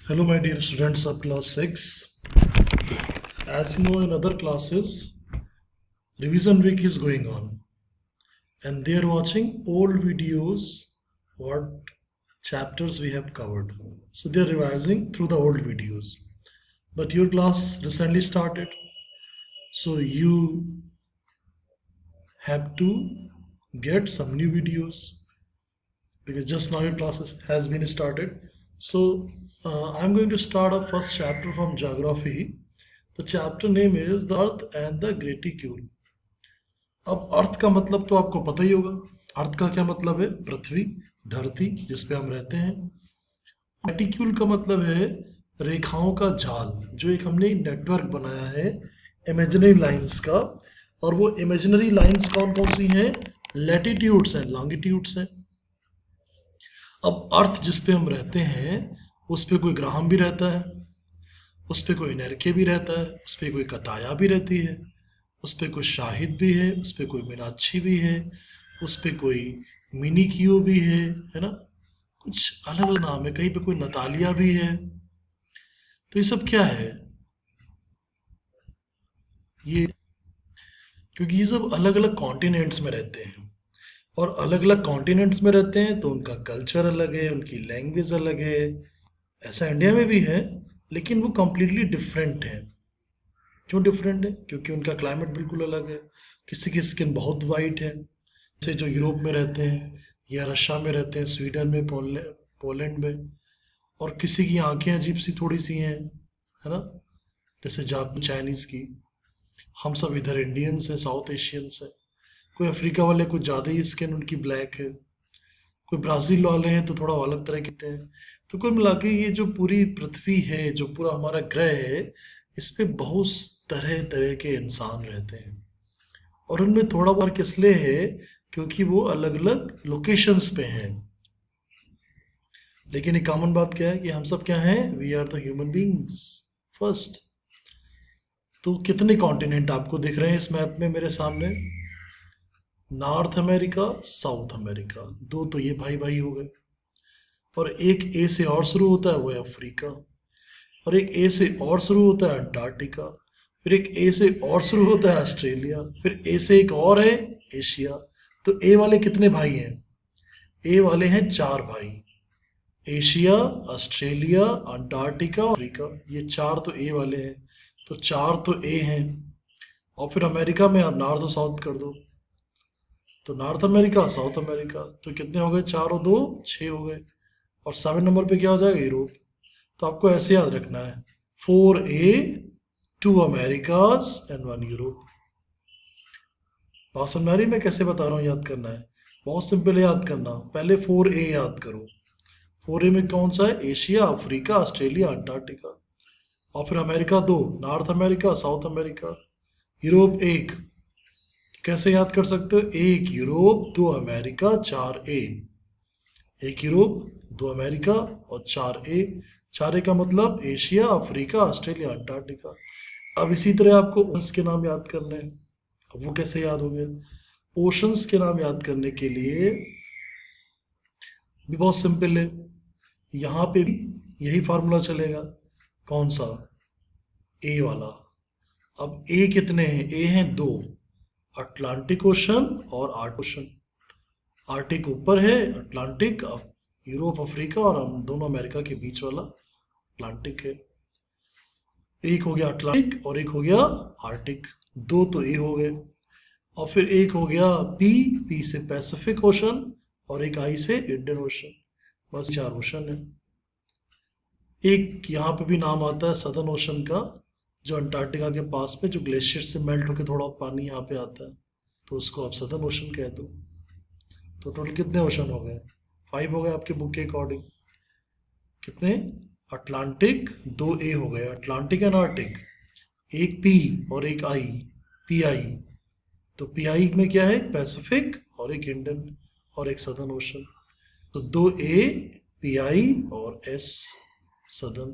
Hello, my dear students of class 6. As you know, in other classes, revision week is going on, and they are watching old videos, what chapters we have covered. So they are revising through the old videos. But your class recently started, so you have to get some new videos because just now your classes has been started. So I'm going to start our first chapter from geography. The chapter name is the Earth and the Graticule. अब अर्थ का मतलब तो आपको पता ही होगा. अर्थ का क्या मतलब है? पृथ्वी, धरती जिसपे हम रहते हैं. ग्रेटिक्यूल का मतलब है रेखाओं का जाल, जो एक हमने नेटवर्क बनाया है इमेजिनरी लाइंस का. और वो इमेजिनरी लाइंस कौन कौन सी हैं? लैटिट्यूड्स हैं, लॉन्गिट्यूड्स हैं. अब अर्थ जिस पे हम रहते हैं उस पे कोई ग्राहम भी रहता है, उस पे कोई नेरके भी रहता है, उस पे कोई कताया भी रहती है, उस पे कोई शाहिद भी है, उस पे कोई मीनाक्षी भी है, उस पे कोई मिनिकियो भी है ना. कुछ अलग अलग नाम है, कहीं पे कोई नतालिया भी है. तो ये सब क्या है? ये क्योंकि ये सब अलग अलग कॉन्टिनेंट्स में रहते हैं, और अलग अलग कॉन्टिनेंट्स में रहते हैं तो उनका कल्चर अलग है, उनकी लैंग्वेज अलग है. ऐसा इंडिया में भी है, लेकिन वो कम्प्लीटली डिफरेंट है. क्यों डिफरेंट है? क्योंकि उनका क्लाइमेट बिल्कुल अलग है. किसी की स्किन बहुत वाइट है, जैसे जो यूरोप में रहते हैं या रशिया में रहते हैं, स्वीडन में, पोलैंड में. और किसी की आंखें अजीब सी थोड़ी सी हैं, है ना, जैसे जापान, चाइनीज़ की. हम सब इधर इंडियंस हैं, साउथ एशियंस हैं. कोई अफ्रीका वाले कुछ ज़्यादा ही स्किन उनकी ब्लैक है, कोई ब्राज़ील वाले हैं तो थोड़ा अलग तरह के हैं. तो कुल मिला के ये जो पूरी पृथ्वी है, जो पूरा हमारा ग्रह है, इस पे बहुत तरह तरह के इंसान रहते हैं. और उनमें थोड़ा बहुत किस लिए है? क्योंकि वो अलग अलग लोकेशंस पे हैं. लेकिन एक कॉमन बात क्या है कि हम सब क्या हैं? We are the human beings first. तो कितने कॉन्टिनेंट आपको दिख रहे हैं इस मैप में मेरे सामने? नॉर्थ अमेरिका, साउथ अमेरिका, दो तो ये भाई भाई हो गए. और एक ए से और शुरू होता है, वो है अफ्रीका. और एक ए से और शुरू होता है अंटार्कटिका. फिर एक ए से और शुरू होता है ऑस्ट्रेलिया. फिर ए से एक और है एशिया. तो ए वाले कितने भाई हैं? ए वाले हैं 4 भाई. एशिया, ऑस्ट्रेलिया, अंटार्कटिका, अफ्रीका, ये 4 तो ए वाले हैं. तो 4 तो ए हैं. और फिर अमेरिका में आप नॉर्थ और साउथ कर दो, तो नॉर्थ अमेरिका, साउथ अमेरिका. तो कितने हो गए? 4 और 2 6 हो गए. और 7 नंबर पे क्या हो जाएगा? यूरोप. तो आपको ऐसे याद रखना है, 4A, 2 अमेरिकाज एंड 1 यूरोप. बात समझ आ रही? मैं कैसे बता रहा हूँ याद करना है? बहुत सिंपल याद करना. पहले 4A याद करो. 4A में कौन सा है? Asia, Africa, Australia, Antarctica. और फिर America 2, north America, south America. Europe 1. कैसे याद कर सकते हो? 1 यूरोप, 2 अमेरिका, 4 ए. 1 यूरोप, 2 अमेरिका और 4 ए. 4 ए का मतलब एशिया, अफ्रीका, ऑस्ट्रेलिया, अंटार्कटिका. अब इसी तरह आपको ओशंस के नाम याद करने हैं. अब वो कैसे याद होंगे? ओशंस के नाम याद करने के लिए भी बहुत सिंपल है. यहाँ पे भी यही फार्मूला चलेगा. कौन सा? ए वाला. अब ए कितने हैं? ए हैं 2, अटलांटिक ओशन और आर्टिक ओशन. आर्टिक ऊपर है, अटलांटिक यूरोप, अफ्रीका, और हम दोनों अमेरिका के बीच वाला अटलांटिक है. एक हो गया अटलांटिक और एक हो गया आर्टिक. 2 तो ए हो गए. और फिर एक हो गया पी से पैसिफिक ओशन, और एक आई से इंडियन ओशन. बस 4 ओशन है. एक यहाँ पे भी नाम आता है सदर्न ओशन का, जो अंटार्कटिका के पास में, जो ग्लेशियर से मेल्ट होकर थोड़ा पानी यहाँ पे आता है, तो उसको आप सदर्न ओशन कह दो. तो टोटल कितने ओशन हो गए? 5 हो गए आपके बुक के अकॉर्डिंग. कितने? अटलांटिक 2 ए हो गए, अटलांटिक एंड आर्टिक. एक पी और एक आई, पी आई. तो पी आई में क्या है? पैसिफिक और एक इंडियन और एक सदर्न ओशन. तो 2 ए, पी आई और S southern,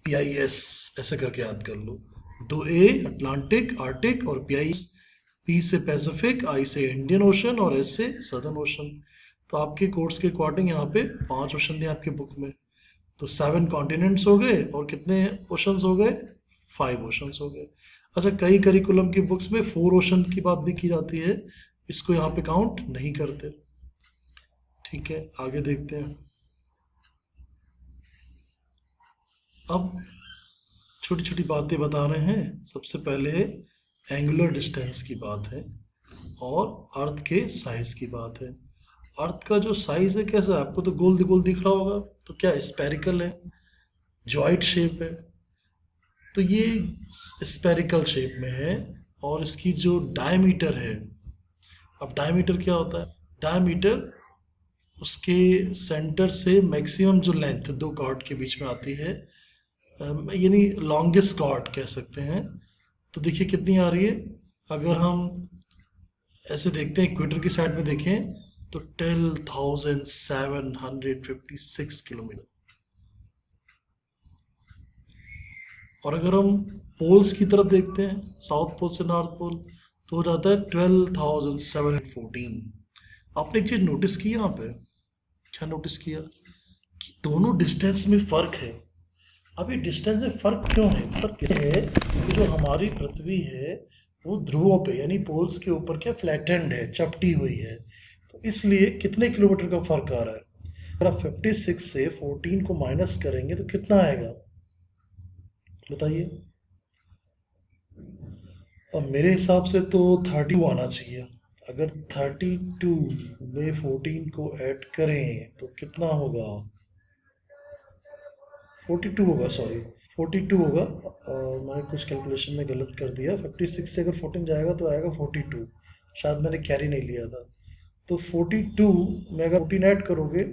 P I S, ऐसे करके याद कर लो. 2 ए अटलांटिक, आर्टिक और पी आई. पी से पैसिफिक, आई से इंडियन ओशन और एस से सदर्न ओशन. तो आपके कोर्स के अकॉर्डिंग यहाँ पे 5 ओशन दिए आपके बुक में. तो 7 कॉन्टिनेंट्स हो गए और कितने ओशंस हो गए? 5 ओशंस हो गए। अच्छा, कई करिकुलम की बुक्स में 4 ओशन की बात भी की जाती है, इसको यहाँ पे काउंट नहीं करते। ठीक है, आगे देखते हैं। अब छोटी छोटी बातें बता रहे हैं। सबसे पहले एंगुलर डिस्टेंस की बात है और अर्थ के साइज की बात है। अर्थ का जो साइज है कैसा है? आपको तो गोल गोल दिख रहा होगा, तो क्या स्पेरिकल है, जॉइंट शेप है? तो ये स्पेरिकल शेप में है और इसकी जो डायमीटर है, अब डायमीटर क्या होता है? डायमीटर उसके सेंटर से मैक्सिमम जो लेंथ दो कॉर्ड के बीच में आती है, यानी लॉन्गेस्ट कॉर्ड कह सकते हैं। तो देखिए कितनी आ रही है। अगर हम ऐसे देखते हैं, इक्वेटर की साइड में देखें तो 12,756 किलोमीटर। और अगर हम पोल्स की तरफ देखते हैं, साउथ पोल से नॉर्थ पोल, तो हो जाता है 12,714। आपने एक चीज नोटिस की यहाँ पे? क्या नोटिस किया? कि दोनों डिस्टेंस में फर्क है। अब ये डिस्टेंस में फर्क क्यों है? फर्क किस है कि जो हमारी पृथ्वी है वो ध्रुवों पे यानी पोल्स के ऊपर क्या फ्लैटेंड है, चपटी हुई है। तो इसलिए कितने किलोमीटर का फर्क आ रहा है? अगर आप 56 से 14 को माइनस करेंगे तो कितना आएगा बताइए? और मेरे हिसाब से तो 32 आना चाहिए। अगर 32 में 14 को ऐड करें तो कितना होगा? 42 होगा, सॉरी 42 होगा। मैंने कुछ कैलकुलेशन में गलत कर दिया। 56 से अगर 14 जाएगा तो आएगा 42। शायद मैंने कैरी नहीं लिया था। तो 42 में अगर 14 ऐड करोगे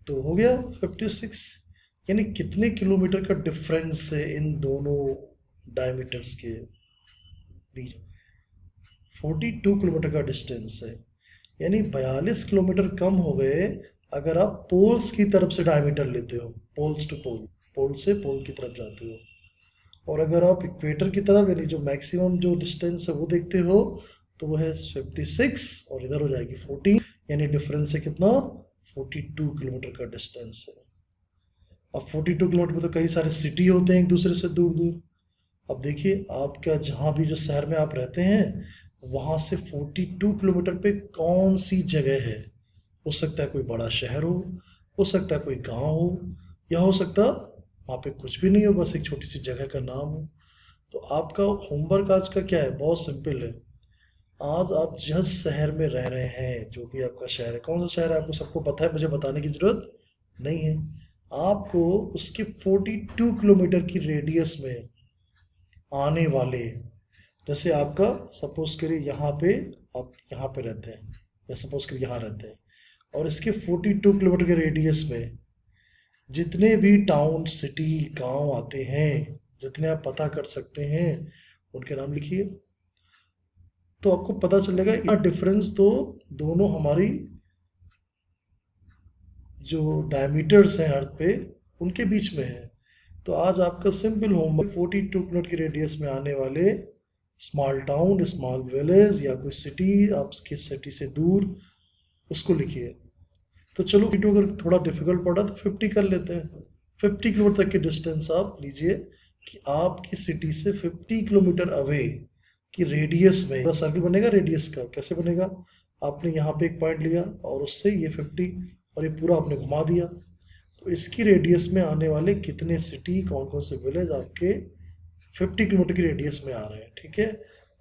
तो हो गया 56। यानी कितने किलोमीटर का डिफरेंस है इन दोनों डायमीटर्स के बीच? 42 किलोमीटर का डिस्टेंस है। यानी 42 किलोमीटर कम हो गए अगर आप पोल्स की तरफ से डायमीटर लेते हो, पोल्स टू पोल, पोल से पोल की तरफ जाते हो। और अगर आप इक्वेटर की तरफ यानी जो मैक्सिमम जो डिस्टेंस है वो देखते हो तो वो है 56 और इधर हो जाएगी 14। यानी डिफरेंस है कितना? 42 किलोमीटर का डिस्टेंस है। अब 42 किलोमीटर में तो कई सारे सिटी होते हैं एक दूसरे से दूर दूर। अब देखिए आपका जहाँ भी जो शहर में आप रहते हैं वहाँ से 42 किलोमीटर पे कौन सी जगह है? हो सकता है कोई बड़ा शहर हो सकता है कोई गांव हो, या हो सकता वहाँ पे कुछ भी नहीं हो, बस एक छोटी सी जगह का नाम हो। तो आपका होमवर्क आज का क्या है? बहुत सिंपल है। आज आप जिस शहर में रह रहे हैं, जो भी आपका शहर है, कौन सा शहर है आपको सबको पता है, मुझे बताने की जरूरत नहीं है। आपको उसके 42 किलोमीटर की रेडियस में आने वाले, जैसे आपका सपोज करिए यहाँ पे, आप यहाँ पे रहते हैं या सपोज करिए यहाँ रहते हैं, और इसके 42 किलोमीटर के रेडियस में जितने भी टाउन सिटी गांव आते हैं, जितने आप पता कर सकते हैं उनके नाम लिखिए। तो आपको पता चलेगा इतना डिफरेंस तो दोनों हमारी जो डायमीटर्स हैं अर्थ पे उनके बीच में है। तो आज आपका सिंपल होमवर्क 42 किलोमीटर की रेडियस में आने वाले स्मॉल टाउन, स्मॉल विलेज या कोई सिटी आपकी सिटी से दूर, उसको लिखिए। तो चलो 52 अगर थोड़ा डिफिकल्ट पड़ा तो 50 कर लेते हैं। 50 किलोमीटर तक की डिस्टेंस आप लीजिए कि आपकी सिटी से 50 किलोमीटर अवे की रेडियस में पूरा सर्कल बनेगा। रेडियस का कैसे बनेगा? आपने यहाँ पे एक पॉइंट लिया और उससे ये 50 और ये पूरा आपने घुमा दिया। तो इसकी रेडियस में आने वाले कितने सिटी, कौन कौन से विलेज आपके 50 किलोमीटर की रेडियस में आ रहे हैं। ठीक है,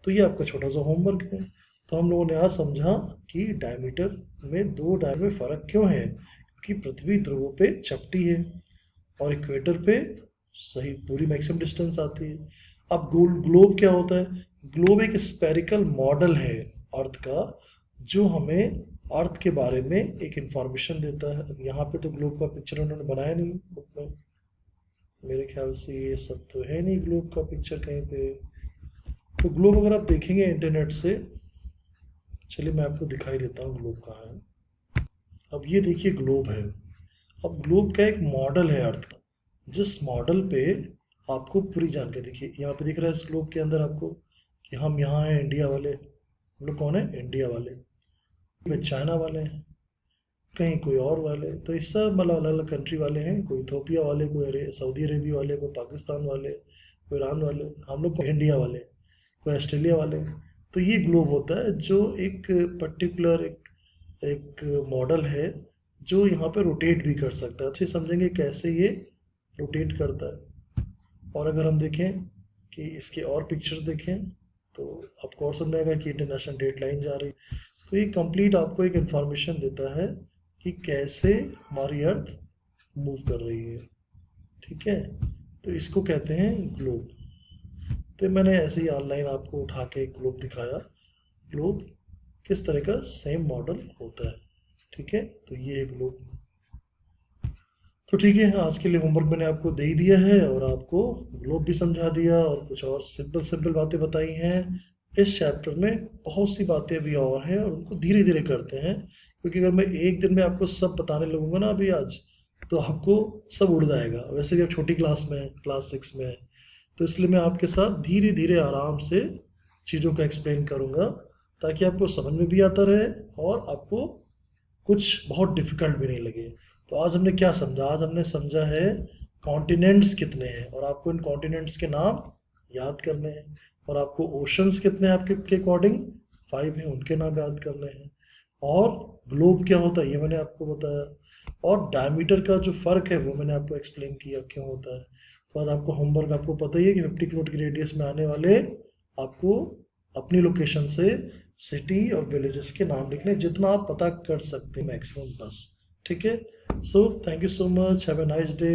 तो ये आपका छोटा सा होमवर्क है। तो हम लोगों ने आज समझा कि डायमीटर में दो डायमीटर में फ़र्क क्यों है, क्योंकि पृथ्वी ध्रुवों पे चपटी है और इक्वेटर पे सही पूरी मैक्सिमम डिस्टेंस आती है। अब ग्लोब क्या होता है? ग्लोब एक स्पेरिकल मॉडल है अर्थ का, जो हमें अर्थ के बारे में एक इंफॉर्मेशन देता है। अब यहाँ पे तो ग्लोब का पिक्चर उन्होंने बनाया नहीं बुक में, मेरे ख्याल से ये सब तो है नहीं ग्लोब का पिक्चर कहीं पे। तो ग्लोब अगर आप देखेंगे इंटरनेट से, चलिए मैं आपको दिखाई देता हूँ ग्लोब कहाँ है। अब ये देखिए ग्लोब है। अब ग्लोब का एक मॉडल है अर्थ का, जिस मॉडल पे आपको पूरी जानकारी देखिए यहाँ पे दिख रहा है इस ग्लोब के अंदर आपको कि हम यहाँ हैं इंडिया वाले। हम लोग कौन है? इंडिया वाले। में चाइना वाले हैं, कहीं कोई और वाले। तो इस सब मतलब अलग अलग कंट्री वाले हैं, कोई इथोपिया वाले, कोई सऊदी अरेबिया वाले, कोई पाकिस्तान वाले, कोई ईरान वाले, हम लोग इंडिया वाले, कोई ऑस्ट्रेलिया वाले। तो ये ग्लोब होता है जो एक पर्टिकुलर एक एक मॉडल है जो यहाँ पे रोटेट भी कर सकता है। अच्छे समझेंगे कैसे ये रोटेट करता है। और अगर हम देखें कि इसके और पिक्चर्स देखें तो आपको और समझ आएगा कि इंटरनेशनल डेडलाइन जा रही। तो ये कंप्लीट आपको एक इंफॉर्मेशन देता है कि कैसे हमारी अर्थ मूव कर रही है। ठीक है, तो इसको कहते हैं ग्लोब। तो मैंने ऐसे ही ऑनलाइन आपको उठा के ग्लोब दिखाया, ग्लोब किस तरह का सेम मॉडल होता है। ठीक है, तो ये है ग्लोब। तो ठीक है, आज के लिए होमवर्क मैंने आपको दे ही दिया है और आपको ग्लोब भी समझा दिया और कुछ और सिंपल सिंपल बातें बताई हैं। इस चैप्टर में बहुत सी बातें अभी और हैं और उनको धीरे धीरे करते हैं, क्योंकि अगर मैं एक दिन में आपको सब बताने लगूंगा ना अभी आज, तो आपको सब उड़ जाएगा। वैसे भी आप छोटी क्लास में क्लास 6 में है, तो इसलिए मैं आपके साथ धीरे धीरे आराम से चीज़ों का एक्सप्लेन करूँगा ताकि आपको समझ में भी आता रहे और आपको कुछ बहुत डिफिकल्ट भी नहीं लगे। तो आज हमने क्या समझा? आज हमने समझा है कॉन्टिनेंट्स कितने हैं और आपको इन कॉन्टिनेंट्स के नाम याद करने हैं, और आपको ओशंस कितने हैं आपके के अकॉर्डिंग 5 हैं, उनके नाम याद करने हैं। और ग्लोब क्या होता है ये मैंने आपको बताया, और डायमीटर का जो फ़र्क है वो मैंने आपको एक्सप्लेन किया क्यों होता है। तो आज आपको होमवर्क आपको पता ही है कि 50 किलोमीटर की रेडियस में आने वाले आपको अपनी लोकेशन से सिटी और विलेजेस के नाम लिखने, जितना आप पता कर सकते हैं मैक्सिमम बस। ठीक है, so thank you so much, have a nice day.